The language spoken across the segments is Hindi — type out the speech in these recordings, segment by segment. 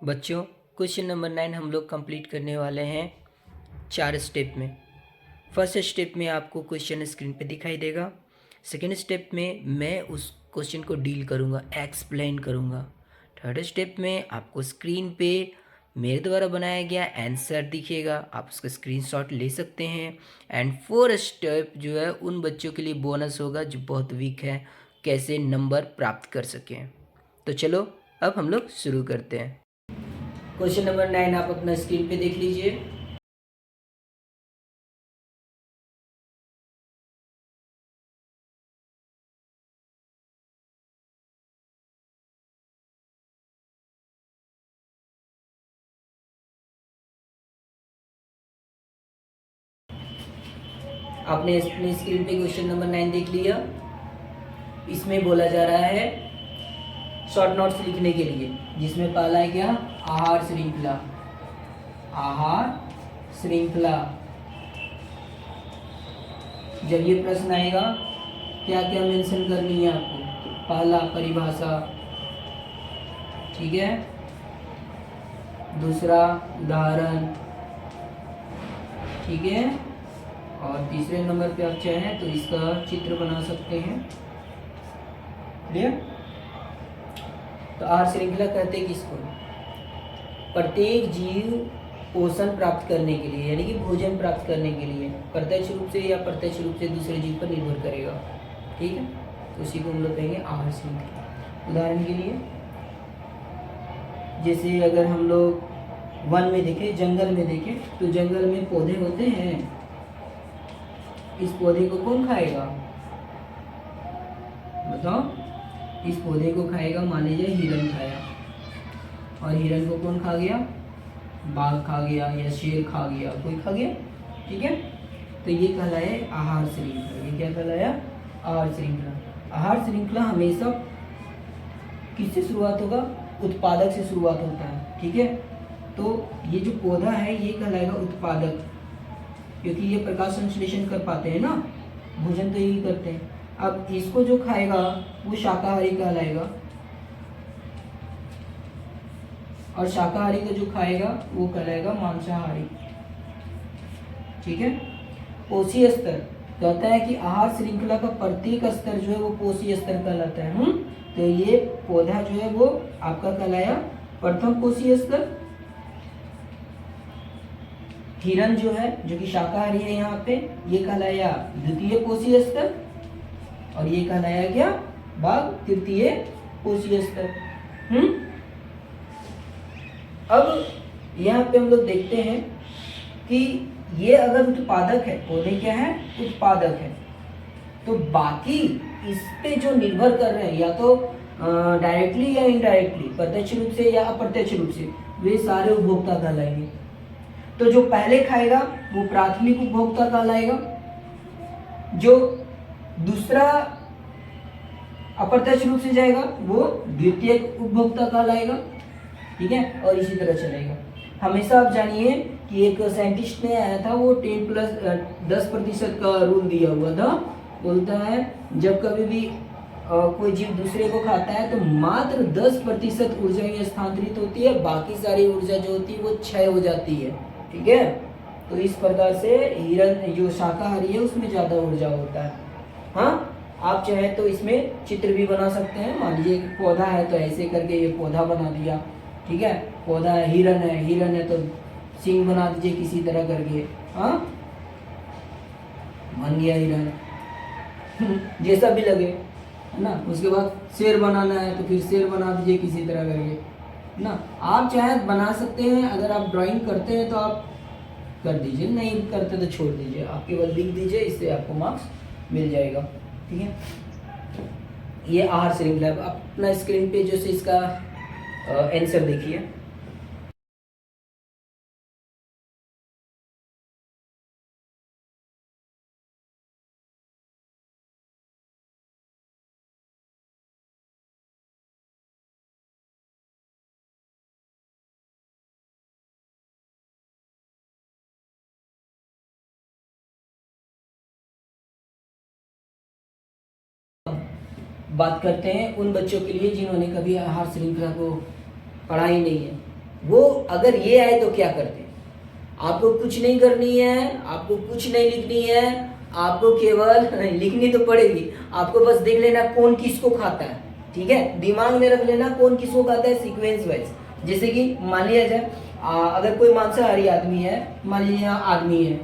बच्चों, क्वेश्चन नंबर 9 हम लोग कंप्लीट करने वाले हैं 4 स्टेप में। फर्स्ट स्टेप में आपको क्वेश्चन स्क्रीन पे दिखाई देगा। सेकेंड स्टेप में मैं उस क्वेश्चन को डील करूँगा, एक्सप्लेन करूँगा। थर्ड स्टेप में आपको स्क्रीन पे मेरे द्वारा बनाया गया आंसर दिखेगा, आप उसका स्क्रीनशॉट ले सकते हैं। एंड फोर्थ स्टेप जो है उन बच्चों के लिए बोनस होगा जो बहुत वीक है, कैसे नंबर प्राप्त कर सकें। तो चलो अब हम लोग शुरू करते हैं। क्वेश्चन नंबर 9 आप अपना स्क्रीन पे देख लीजिए। आपने अपने स्क्रीन पे क्वेश्चन नंबर 9 देख लिया। इसमें बोला जा रहा है शॉर्ट नोट्स लिखने के लिए, जिसमें पहला है क्या, आहार श्रृंखला। आहार श्रृंखला। जब ये प्रश्न आएगा क्या क्या मेंशन करनी है आपको। पहला परिभाषा, ठीक है। दूसरा उदाहरण, ठीक है। और तीसरे नंबर पे आप चाहें तो इसका चित्र बना सकते हैं। क्लियर। तो आहार श्रृंखला कहते हैं किसको, प्रत्येक जीव पोषण प्राप्त करने के लिए, यानी कि भोजन प्राप्त करने के लिए प्रत्यक्ष रूप से या प्रत्यक्ष रूप से दूसरे जीव पर निर्भर करेगा, ठीक है। तो उसी को हम लोग कहेंगे आहार श्रृंखला। उदाहरण के लिए जैसे अगर हम लोग वन में देखें, जंगल में देखें, तो जंगल में पौधे होते हैं। इस पौधे को कौन खाएगा बताओ। इस पौधे को खाएगा, मान लीजिए हिरन खाया, और हिरन को कौन खा गया, बाघ खा गया या शेर खा गया, कोई खा गया, ठीक है। तो ये कहलाया आहार श्रृंखला। ये क्या कहलाया, आहार श्रृंखला। आहार श्रृंखला हमेशा किससे शुरुआत होगा, उत्पादक से शुरुआत होता है, ठीक है। तो ये जो पौधा है ये कहलाएगा उत्पादक, क्योंकि ये प्रकाश संश्लेषण कर पाते हैं ना, भोजन तो यही करते हैं। अब इसको जो खाएगा वो शाकाहारी कहलाएगा, और शाकाहारी को जो खाएगा वो कहलाएगा मांसाहारी, ठीक है। पोषी स्तर कहता है कि आहार श्रृंखला का प्रत्येक स्तर जो है वो पोषी स्तर कहलाता है। तो ये पौधा जो है वो आपका कहलाया प्रथम पोषी स्तर। हिरन जो है, जो कि शाकाहारी है यहाँ पे, ये कहलाया द्वितीय पोषी स्तर, और ये कहलाया क्या, बाघ तृतीय पोषी स्तर। अब यहाँ पे हम लोग देखते हैं कि ये अगर उत्पादक है, पौधे क्या है, उत्पादक है, तो बाकी इस पे जो निर्भर कर रहे हैं, या तो डायरेक्टली या इनडायरेक्टली, प्रत्यक्ष रूप से या अप्रत्यक्ष रूप से, वे सारे उपभोक्ता कहलाएंगे। तो जो पहले खाएगा वो प्राथमिक उपभोक्ता कहलाएगा, जो दूसरा अप्रत्यक्ष रूप से जाएगा वो द्वितीय उपभोक्ता कहलाएगा, ठीक है। और इसी तरह चलेगा। हमेशा आप जानिए कि एक साइंटिस्ट ने आया था, वो 10% का रूल दिया हुआ था। बोलता है जब कभी भी कोई जीव दूसरे को खाता है तो मात्र 10% ऊर्जा ही स्थानांतरित होती है, बाकी सारी ऊर्जा जो होती है वो क्षय हो जाती है, ठीक है। तो इस प्रकार से हिरन जो शाकाहारी है उसमें ज्यादा ऊर्जा होता है। हाँ, आप चाहे तो इसमें चित्र भी बना सकते हैं। मान लीजिए पौधा है तो ऐसे करके ये पौधा बना दिया, ठीक है। पौधा है, हिरन है तो सींग बना दीजिए किसी तरह करके, हाँ, बन गया हिरन। जैसा भी लगे, है ना। उसके बाद शेर बनाना है तो फिर शेर बना दीजिए किसी तरह करके ना। आप चाहे बना सकते हैं, अगर आप ड्राइंग करते हैं तो आप कर दीजिए, नहीं करते तो छोड़ दीजिए, आप केवल लिख दीजिए, इससे आपको मार्क्स मिल जाएगा, ठीक है। ये आहार श्रृंखला। अपना स्क्रीन पे जो से इसका आंसर देखिए। बात करते हैं उन बच्चों के लिए जिन्होंने कभी आहार श्रृंखला को पढ़ा ही नहीं है, वो अगर ये आए तो क्या करते? आपको कुछ नहीं करनी है, आपको कुछ नहीं लिखनी है, आपको केवल लिखनी तो पड़ेगी, आपको बस देख लेना कौन किसको खाता है, ठीक है, दिमाग में रख लेना कौन किसको खाता है सीक्वेंस वाइज। जैसे कि मान लिया जाए अगर कोई मांसाहारी आदमी है, मान लीजिए आदमी है,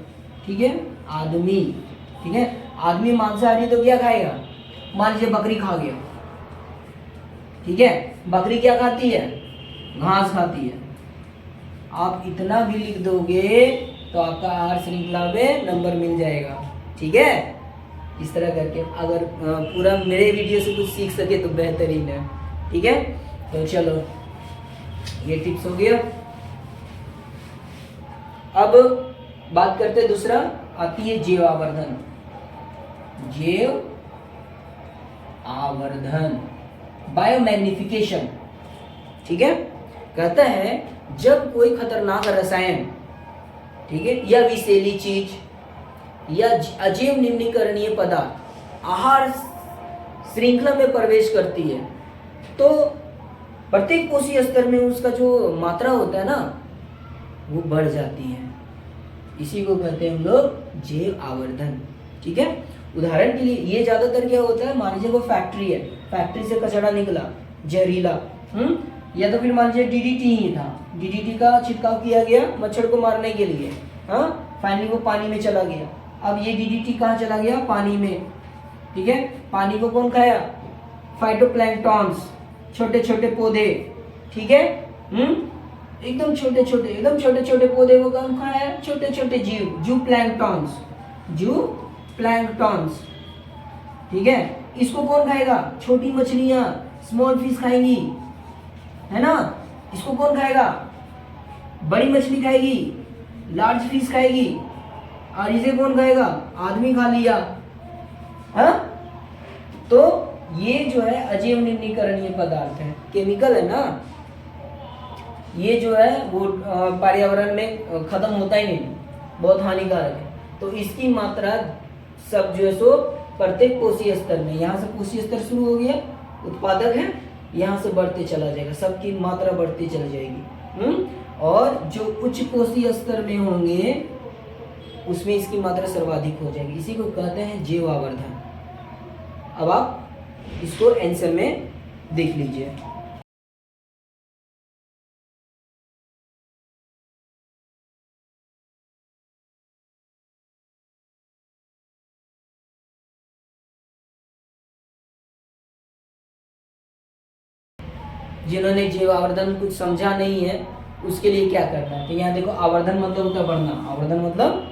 ठीक है, आदमी, ठीक है, आदमी मांसाहारी तो क्या खाएगा? मान लीजिए बकरी खा गया, ठीक है, बकरी क्या खाती है? घास खाती है। आप इतना भी लिख दोगे तो आपका आहार श्रृंखला में नंबर मिल जाएगा, ठीक है। इस तरह करके अगर पूरा मेरे वीडियो से कुछ सीख सके तो बेहतरीन है, ठीक है। तो चलो ये टिप्स हो गया। अब बात करते दूसरा, आती है जैव आवर्धन। जैव आवर्धन, बायोमैग्निफिकेशन, ठीक है। कहता है जब कोई खतरनाक रसायन, ठीक है, या विषैली चीज या अजैव निम्नीकरणीय पदार्थ आहार श्रृंखला में प्रवेश करती है तो प्रत्येक कोशिकीय स्तर में उसका जो मात्रा होता है ना वो बढ़ जाती है। इसी को कहते हैं हम लोग जैव आवर्धन, ठीक है। उदाहरण के लिए ये ज्यादातर क्या होता है, मान लीजिए वो फैक्ट्री है, फैक्ट्री से कचरा निकला जहरीला, या तो फिर मान लीजिए डीडीटी ही था, डीडीटी का छिड़काव किया गया मच्छर को मारने के लिए, हाँ, फाइनली वो पानी में चला गया। अब ये डीडीटी कहाँ चला गया? पानी में, ठीक है। पानी को कौन खाया? फाइटोप्लैंक्टॉन्स, छोटे छोटे पौधे, ठीक है, एकदम छोटे छोटे, एकदम छोटे छोटे पौधे को कौन खाया? छोटे छोटे जीव, जू प्लैंक्टॉन्स, जू प्लैंक्टॉन्स, ठीक है। इसको कौन खाएगा? छोटी मछलियां, स्मॉल फिश खाएंगी, है ना। इसको कौन खाएगा? बड़ी मछली खाएगी, लार्ज फिश खाएगी। और इसे कौन खाएगा? आदमी खा लिया, हाँ। तो ये जो है अजैव निम्नीकरणीय पदार्थ है, केमिकल है ना, ये जो है वो पर्यावरण में खत्म होता ही नहीं, बहुत हानिकारक है। तो इसकी मात्रा सब जो है सो प्रत्येक कोशिकीय स्तर में, यहाँ से कोशिकीय स्तर शुरू हो गया, उत्पादक है, यहाँ से बढ़ते चला जाएगा, सबकी मात्रा बढ़ती चली जाएगी। और जो उच्च कोशिकीय स्तर में होंगे उसमें इसकी मात्रा सर्वाधिक हो जाएगी। इसी को कहते हैं जैव आवर्धन। अब आप इसको आंसर में देख लीजिए। जिन्होंने जैव आवर्धन कुछ समझा नहीं है उसके लिए क्या करना है, तो यहाँ देखो आवर्धन मतलब होता है बढ़ना, आवर्धन मतलब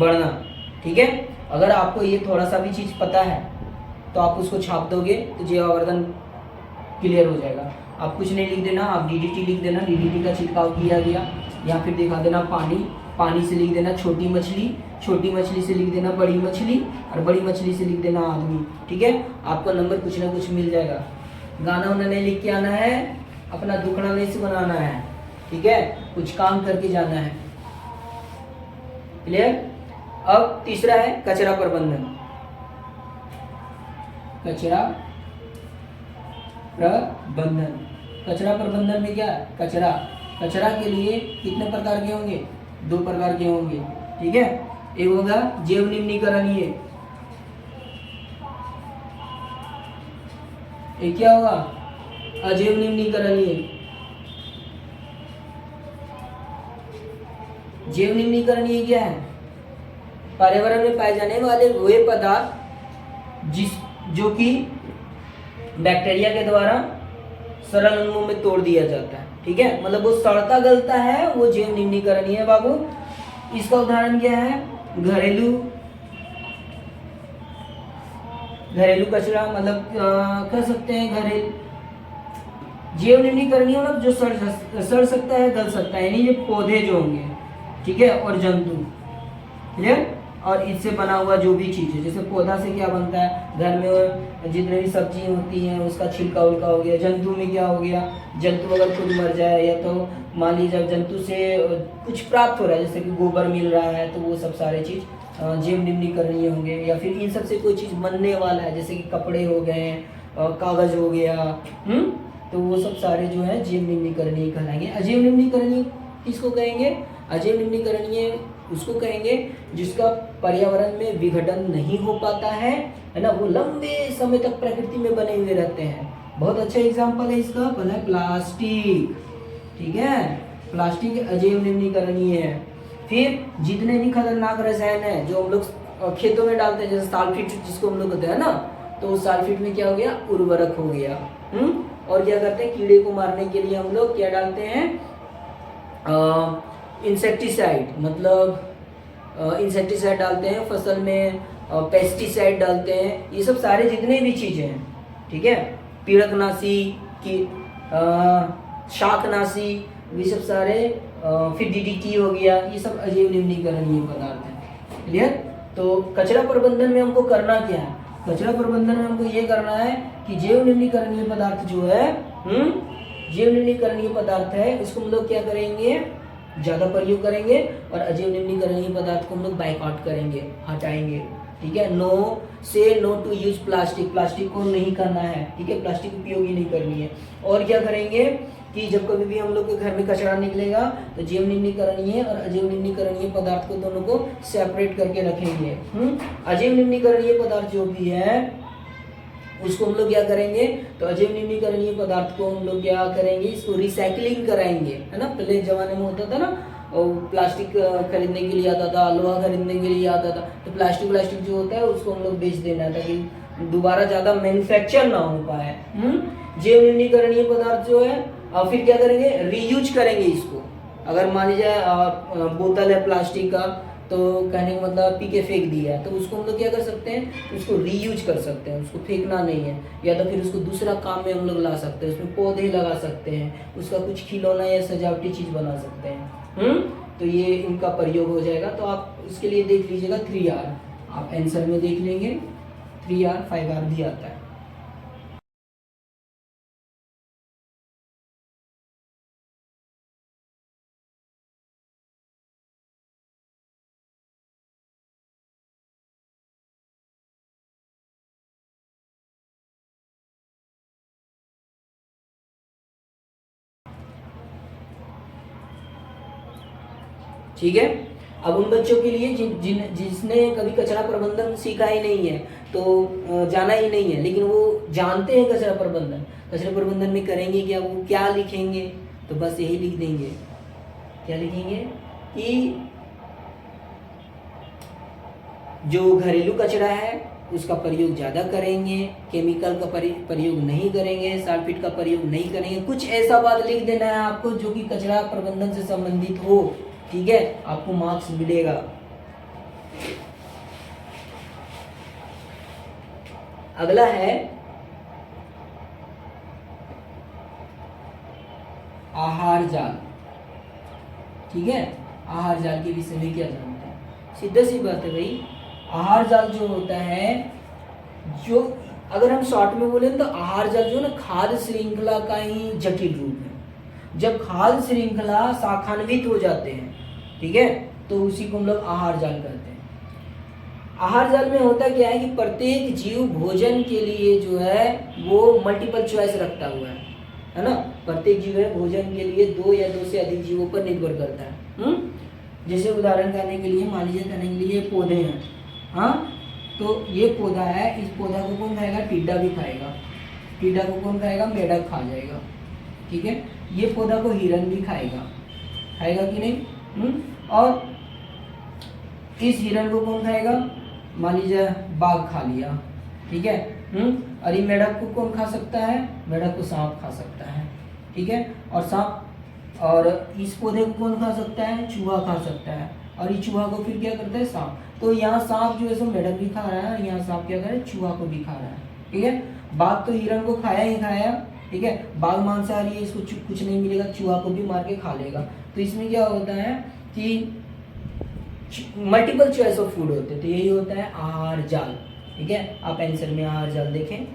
बढ़ना, ठीक है। अगर आपको ये थोड़ा सा भी चीज पता है तो आप उसको छाप दोगे तो जैव आवर्धन क्लियर हो जाएगा। आप कुछ नहीं लिख देना, आप डीडीटी लिख देना, डीडीटी का छिड़काव किया गया, या फिर दिखा देना पानी, पानी से लिख देना छोटी मछली, छोटी मछली से लिख देना बड़ी मछली, और बड़ी मछली से लिख देना आदमी, ठीक है। आपका नंबर कुछ ना कुछ मिल जाएगा। गाना उन्होंने लिख के आना है, अपना दुखड़ा नहीं से बनाना है, ठीक है, कुछ काम करके जाना है, क्लियर। अब तीसरा है कचरा प्रबंधन। कचरा प्रबंधन, कचरा प्रबंधन में क्या है? कचरा, कचरा के लिए कितने प्रकार के होंगे? 2 प्रकार के होंगे, ठीक है। एक होगा जैव निम्नीकरणीय, एक क्या होगा? अजैव निम्नीकरणीय। जैव निम्नीकरणीय क्या है? पर्यावरण में पाए जाने वाले वे पदार्थ जो कि बैक्टीरिया के द्वारा सरल अणुओं में तोड़ दिया जाता है, ठीक है, मतलब वो सड़ता गलता है, वो जैव निम्नीकरणीय है बाबू। इसका उदाहरण क्या है? घरेलू कचरा, मतलब कह सकते हैं घरेलू जैव निम्नीकरणीय, मतलब जो सड़ सकता है, गल सकता है, यानी ये पौधे जो होंगे, ठीक है, और जंतु, क्लियर। और इससे बना हुआ जो भी चीज है, जैसे पौधा से क्या बनता है, घर में जितने भी सब्जी होती हैं उसका छिलका उलका हो गया। जंतु में क्या हो गया? जंतु अगर खुद मर जाए, या तो मान लीजिए जब जंतु से कुछ प्राप्त हो रहा है, जैसे कि गोबर मिल रहा है, तो वो सब सारे चीज जैव निम्नीकरणीय होंगे। या फिर इन सब से कोई चीज बनने वाला है, जैसे कि कपड़े हो गए, कागज हो गया, तो वो सब सारे जो है जैव निम्नीकरणीय कहलाएंगे। अजैव निम्नीकरणीय किसको कहेंगे? अजैव निम्नीकरणीय उसको कहेंगे जिसका पर्यावरण में विघटन नहीं हो पाता है ना, वो लंबे समय तक प्रकृति में बने हुए रहते हैं। बहुत अच्छा एग्जाम्पल है इसका, पहला प्लास्टिक, ठीक है, प्लास्टिक अजैव निम्नीकरणीय है। फिर जितने भी खतरनाक रसायन है जो हम लोग खेतों में डालते हैं, जैसे साल्फेट जिसको हम लोग कहते हैं ना, तो उस साल्फेट में क्या हो गया? उर्वरक हो गया। और क्या करते हैं? कीड़े को मारने के लिए हम लोग क्या डालते हैं? इंसेक्टिसाइड, मतलब इंसेक्टिसाइड डालते हैं फसल में, पेस्टिसाइड डालते हैं, ये सब सारे जितने भी चीज़ें हैं, ठीक है, पीड़कनाशी की, शाकनाशी, ये सब सारे, फिर डीडीटी हो गया, ये सब अजैव निम्नीकरणीय पदार्थ हैं। क्लियर? तो कचरा प्रबंधन में हमको करना क्या है? कचरा प्रबंधन में हमको ये करना है कि जैव निम्नीकरणीय पदार्थ जो है, जैव निम्नीकरणीय पदार्थ है, इसको हम लोग क्या करेंगे? ज़्यादा प्रयोग करेंगे, और अजैव निम्नीकरणीय पदार्थ को हम लोग बाइकआउट करेंगे, हटाएंगे। ठीक है, no to use plastic, plastic को नहीं करना है, ठीक है, प्लास्टिक उपयोग ही नहीं करनी है। और क्या करेंगे कि जब कभी भी हम लोग के घर में कचरा निकलेगा तो जैव निम्नीकरणीय और अजैव निम्नीकरणीय पदार्थ को दोनों को सेपरेट करके रखेंगे। अजैव निम्नीकरणीय पदार्थ जो भी है उसको हम लोग क्या करेंगे? तो अजैव निम्नीकरणीय पदार्थ को हम लोग क्या करेंगे? इसको रिसाइकलिंग कराएंगे, है ना। पहले जमाने में होता था ना, प्लास्टिक खरीदने के लिए आता था, लोहा खरीदने के लिए आता था, तो प्लास्टिक जो होता है उसको हम लोग बेच देना ताकि दोबारा ज्यादा मैन्युफैक्चर ना हो पाए। जैव निम्नीकरणीय पदार्थ जो है, फिर क्या करेंगे? रीयूज करेंगे इसको। अगर मान लीजिए बोतल है प्लास्टिक का, तो कहने का मतलब पी के फेंक दिया, तो उसको हम लोग क्या कर सकते हैं? उसको रीयूज कर सकते हैं, उसको फेंकना नहीं है, या तो फिर उसको दूसरा काम में हम लोग ला सकते हैं, उसमें पौधे लगा सकते हैं, उसका कुछ खिलौना या सजावटी चीज बना सकते हैं। तो ये इनका प्रयोग हो जाएगा। तो आप इसके लिए देख लीजिएगा 3R, आप आंसर में देख लेंगे 3R 5R भी आता है। ठीक है, अब उन बच्चों के लिए जिसने कभी कचरा प्रबंधन सीखा ही नहीं है, तो जाना ही नहीं है, लेकिन वो जानते हैं कचरा प्रबंधन, कचरा प्रबंधन में करेंगे क्या? वो क्या लिखेंगे? तो बस यही लिख देंगे, क्या लिखेंगे? कि जो घरेलू कचरा है उसका प्रयोग ज़्यादा करेंगे, केमिकल का प्रयोग नहीं करेंगे, सल्फेट का प्रयोग नहीं करेंगे, कुछ ऐसा बात लिख देना है आपको जो कि कचरा प्रबंधन से संबंधित हो। ठीक है, आपको मार्क्स मिलेगा। अगला है आहार जाल। ठीक है, आहार जाल के विषय में क्या जानते हैं? सीधा सी बात है भाई, आहार जाल जो होता है, जो अगर हम शॉर्ट में बोले तो आहार जाल जो है ना, खाद्य श्रृंखला का ही जटिल रूप है। जब खाद्य श्रृंखला शाखान्वित हो जाते हैं, ठीक है, तो उसी को हम लोग आहार जाल कहते हैं। आहार जाल में होता क्या है कि प्रत्येक जीव भोजन के लिए जो है वो मल्टीपल चॉइस रखता हुआ है ना। प्रत्येक जीव है भोजन के लिए 2 या 2 से अधिक जीवों पर निर्भर करता है। जैसे उदाहरण करने के लिए, मान लीजिए करने के लिए पौधे हैं, हाँ, तो ये पौधा है, इस पौधा को कौन खाएगा? टिड्डा भी खाएगा। टिड्डा को कौन खाएगा? मेढक खा जाएगा। ठीक है, ये पौधा को हिरन भी खाएगा, खाएगा कि नहीं? और इस हिरन को कौन खाएगा? मान लीजिए बाघ खा लिया, ठीक है। और ये मेढक को कौन खा सकता है? मेढक को सांप खा सकता है, ठीक है। और सांप, और इस पौधे को कौन खा सकता है? चूहा खा सकता है, और ये चूहा को फिर क्या करता है? सांप। तो यहाँ सांप जो है सो मेढक भी खा रहा है, और यहाँ सांप क्या कर रहा है? चूहा को भी खा रहा है, ठीक है। बाघ तो हिरन को खाया ही खाया, ठीक है, बाघ मांसाहारी है, इसको कुछ नहीं मिलेगा, चूहा को भी मार के खा लेगा। तो इसमें क्या होता है कि मल्टीपल चॉइस ऑफ फूड होते हैं, तो यही होता है आहार जाल। ठीक है, आप आंसर में आहार जाल देखें।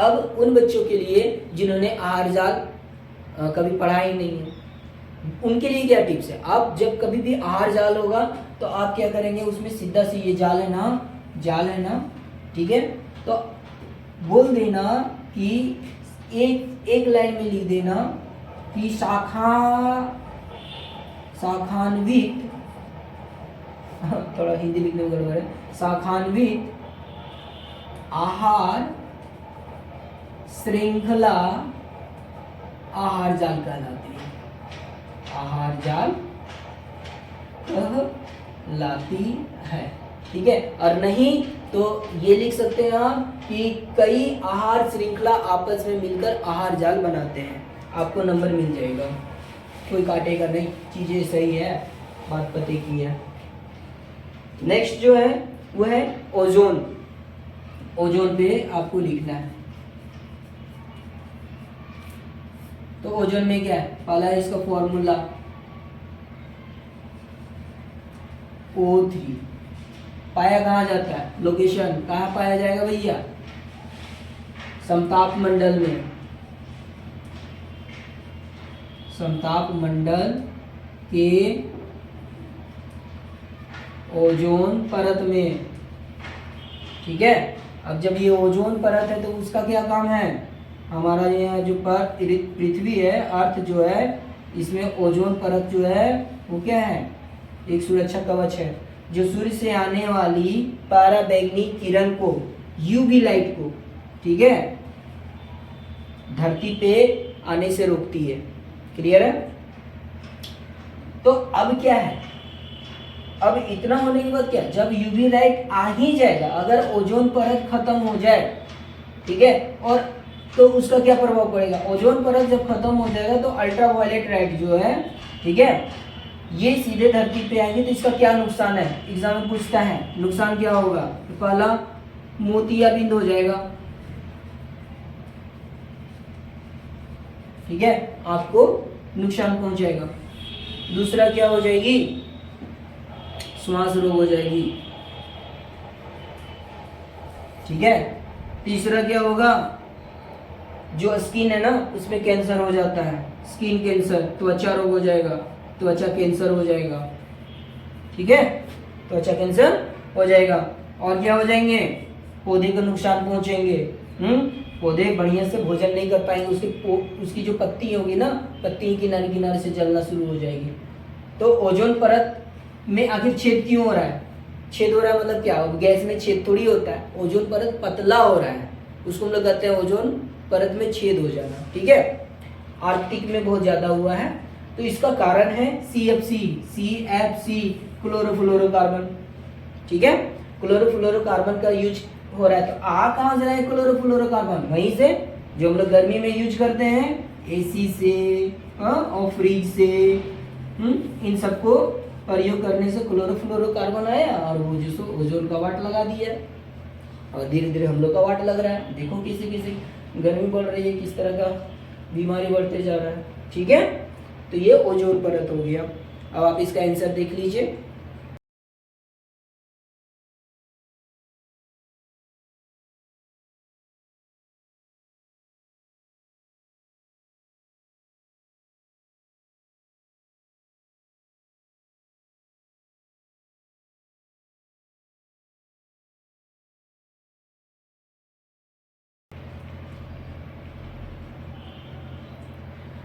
अब उन बच्चों के लिए जिन्होंने आहार जाल कभी पढ़ा ही नहीं है, उनके लिए क्या टिप्स है? आप जब कभी भी आहार जाल होगा तो आप क्या करेंगे, उसमें सीधा से ये जाल है ना, ठीक है, तो बोल देना कि एक लाइन में लिख देना कि शाखान्वित थोड़ा हिंदी लिखने में गड़बड़ है, शाखान्वित आहार श्रृंखला आहार जाल कहलाती है, आहार जाल कहलाती है, ठीक है। और नहीं तो ये लिख सकते हैं आप कि कई आहार श्रृंखला आपस में मिलकर आहार जाल बनाते हैं, आपको नंबर मिल जाएगा, कोई काटेगा नहीं, चीजें सही है, बात पते की है। नेक्स्ट जो है वो है ओजोन। ओजोन पे आपको लिखना है, तो ओजोन में क्या है, पहला है इसका फॉर्मूला O3। पाया कहाँ जाता है, लोकेशन कहाँ पाया जाएगा भैया, समताप मंडल में, समताप मंडल के ओजोन परत में, ठीक है। अब जब ये ओजोन परत है तो उसका क्या काम है, हमारा ये जो पृथ्वी है, अर्थ जो है, इसमें ओजोन परत जो है वो क्या है, एक सुरक्षा कवच है जो सूर्य से आने वाली पराबैंगनी किरण को, यूवी लाइट को, ठीक है, धरती पे आने से रोकती है। क्लियर है? तो अब क्या है, अब इतना होने के बाद क्या, जब यूवी लाइट आ ही जाएगा, अगर ओजोन परत खत्म हो जाए, ठीक है, और तो उसका क्या प्रभाव पड़ेगा, ओजोन परत जब खत्म हो जाएगा तो अल्ट्रावायलेट लाइट जो है, ठीक है, ये सीधे धरती पे आएंगे, तो इसका क्या नुकसान है, एग्जाम में पूछता है, नुकसान क्या होगा, तो पहला मोतियाबिंद हो जाएगा, ठीक है, आपको नुकसान पहुंचाएगा। दूसरा क्या हो जाएगी, श्वास रोग हो जाएगी, ठीक है। तीसरा क्या होगा, जो स्किन है ना उसमें कैंसर हो जाता है, स्किन कैंसर, त्वचा रोग हो जाएगा, त्वचा कैंसर हो जाएगा, ठीक है, त्वचा कैंसर हो जाएगा। और क्या हो जाएंगे, पौधे को नुकसान पहुंचेंगे, पौधे बढ़िया से भोजन नहीं कर पाएंगे, उसकी जो पत्ती होगी ना, पत्ती किनारे किनारे से जलना शुरू हो जाएगी। तो ओजोन परत में आखिर छेद क्यों हो रहा है, छेद हो रहा है मतलब क्या, गैस में छेद थोड़ी होता है, ओजोन परत पतला हो रहा है, उसको हम लोग कहते हैं ओजोन परत में छेद हो जाना, ठीक है। आर्कटिक में बहुत ज्यादा हुआ है, तो इसका कारण है CFC क्लोरोफ्लोरोकार्बन, ठीक है, क्लोरोफ्लोरोकार्बन का यूज हो रहा है। तो आ कहाँ से रहा है क्लोरोफ्लोरोकार्बन, वहीं से जो हम लोग गर्मी में यूज करते हैं, AC से और फ्रिज से, इन सबको प्रयोग करने से क्लोरोफ्लोरोकार्बन आया और वो जो ओजोन का वाट लगा दिया, और धीरे धीरे हम लोग का वाट लग रहा है। देखो किसी किसी गर्मी बढ़ रही है, किस तरह का बीमारी बढ़ते जा रहा है, ठीक है। तो ये ओजोन परत हो गया। अब आप इसका आंसर देख लीजिए,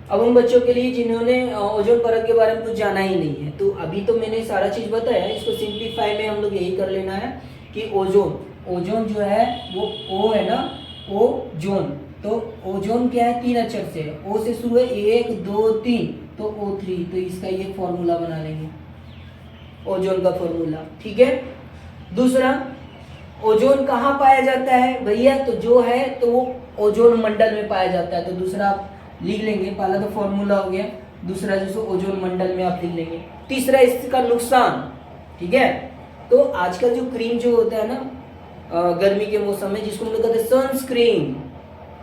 अब उन बच्चों के लिए जिन्होंने ओजोन परत के बारे में कुछ जाना ही नहीं है, तो अभी तो मैंने सारा चीज बताया, इसको सिंप्लीफाई में हम लोग यही कर लेना है कि ओजोन जो है वो ओ है ना, ओजोन, तो ओजोन क्या है, 3 अक्षर से है, ओ से शुरू है, 1 2 3, तो O3, तो इसका ये फॉर्मूला बना लेंगे, ओजोन का फॉर्मूला, ठीक है। दूसरा, ओजोन कहाँ पाया जाता है भैया, तो जो है तो वो ओजोन मंडल में पाया जाता है, तो दूसरा आप लिख लेंगे, पहला तो फॉर्मूला हो गया, दूसरा जो ओजोन मंडल में आप लिख लेंगे। तीसरा इसका नुकसान, ठीक है, तो आजकल जो क्रीम जो होता है ना गर्मी के मौसम में, जिसको हम लोग कहते हैं सनस्क्रीन,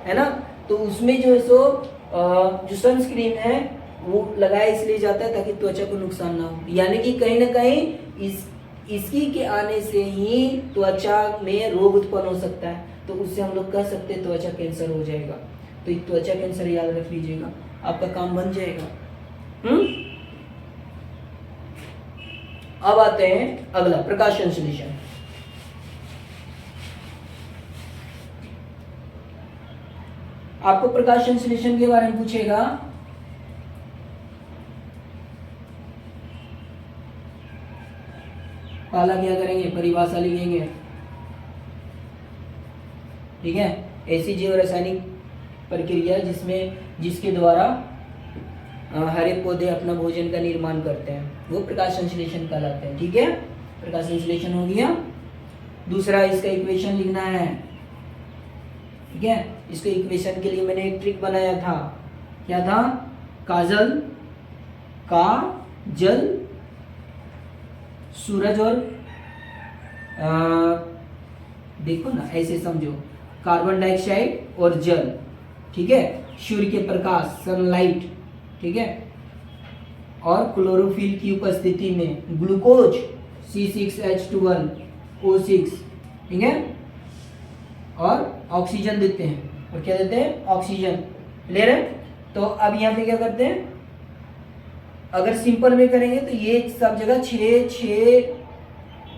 है ना, तो उसमें जो है जो सनस्क्रीन है वो लगाया इसलिए जाता है ताकि त्वचा को नुकसान ना हो, यानी कि कहीं ना कहीं इसकी के आने से ही त्वचा में रोग उत्पन्न हो सकता है। तो उससे हम लोग कह सकते हैं त्वचा कैंसर हो जाएगा। तो एक त्वचा कैंसर याद रख लीजिएगा, आपका काम बन जाएगा। अब आते हैं अगला, प्रकाश संश्लेषण। आपको प्रकाश संश्लेषण के बारे में पूछेगा, पहला क्या करेंगे, परिभाषा लिखेंगे, ठीक है। ऐसी जैव रासायनिक प्रक्रिया जिसके द्वारा हरे पौधे अपना भोजन का निर्माण करते हैं, वो प्रकाश संश्लेषण कहलाते हैं, ठीक है। प्रकाश संश्लेषण हो गया। दूसरा, इसका इक्वेशन लिखना है, ठीक है। इसके इक्वेशन के लिए मैंने एक ट्रिक बनाया था, क्या था, काजल का जल, सूरज और देखो ना, ऐसे समझो, कार्बन डाइऑक्साइड और जल, ठीक है, सूर्य के प्रकाश, सनलाइट, ठीक है, और क्लोरोफिल की उपस्थिति में ग्लूकोज C6H12O6, ठीक है, और ऑक्सीजन देते हैं। और क्या देते हैं, ऑक्सीजन, क्लियर है। तो अब यहाँ पे क्या करते हैं, अगर सिंपल में करेंगे तो ये सब जगह 6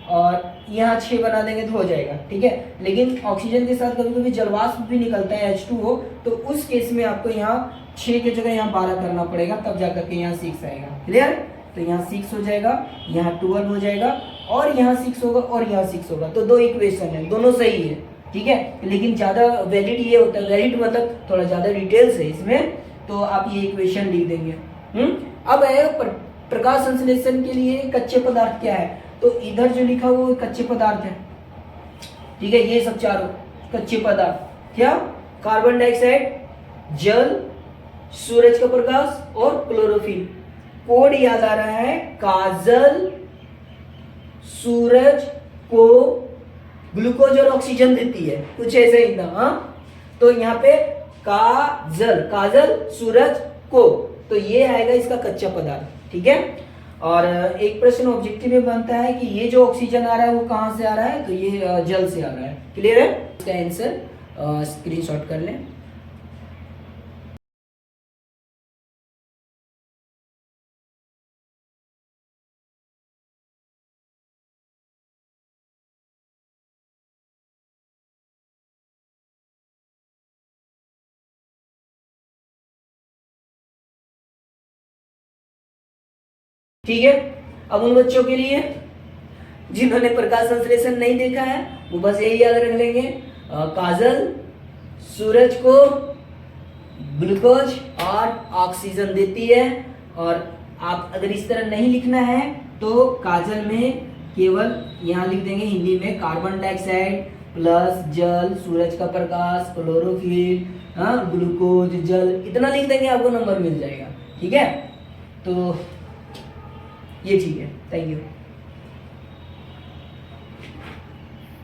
और यहाँ 6 बना देंगे तो हो जाएगा, ठीक है। लेकिन ऑक्सीजन के साथ कभी कभी जलवाष्प भी निकलता है H2O, तो उस केस में आपको यहाँ 6 की जगह यहाँ 12 करना पड़ेगा, तब जाकर के यहाँ 6 आएगा, क्लियर। तो यहाँ 6 हो जाएगा, यहाँ 12 हो जाएगा, और यहाँ 6 होगा, और यहाँ 6 होगा। तो दो इक्वेशन है, दोनों सही है, ठीक है। लेकिन ज़्यादा वैलिड ये होता है, वैलिड मतलब थोड़ा ज़्यादा डिटेल्स है इसमें, तो आप ये इक्वेशन लिख देंगे। अब है प्रकाश संश्लेषण के लिए कच्चे पदार्थ क्या है, तो इधर जो लिखा हुआ वो कच्चे पदार्थ है, ठीक है। ये सब चारों कच्चे पदार्थ क्या, कार्बन डाइऑक्साइड, जल, सूरज का प्रकाश और क्लोरोफिल। कोड याद आ रहा है, काजल सूरज को ग्लूकोज और ऑक्सीजन देती है, कुछ ऐसे ही था, हाँ। तो यहाँ पे काजल सूरज को, तो ये आएगा इसका कच्चा पदार्थ, ठीक है। और एक प्रश्न ऑब्जेक्टिव में बनता है कि ये जो ऑक्सीजन आ रहा है वो कहाँ से आ रहा है, तो ये जल से आ रहा है, क्लियर है। इसका आंसर स्क्रीनशॉट कर लें। ठीक है। अब उन बच्चों के लिए जिन्होंने प्रकाश संश्लेषण नहीं देखा है, वो बस यही याद रख लेंगे, काजल सूरज को ग्लूकोज और ऑक्सीजन देती है। और आप अगर इस तरह नहीं लिखना है तो काजल में केवल यहाँ लिख देंगे हिंदी में, कार्बन डाइऑक्साइड प्लस जल, सूरज का प्रकाश, क्लोरोफिल, ग्लूकोज, जल, इतना लिख देंगे, आपको नंबर मिल जाएगा, ठीक है। तो ये ठीक है, थैंक यू।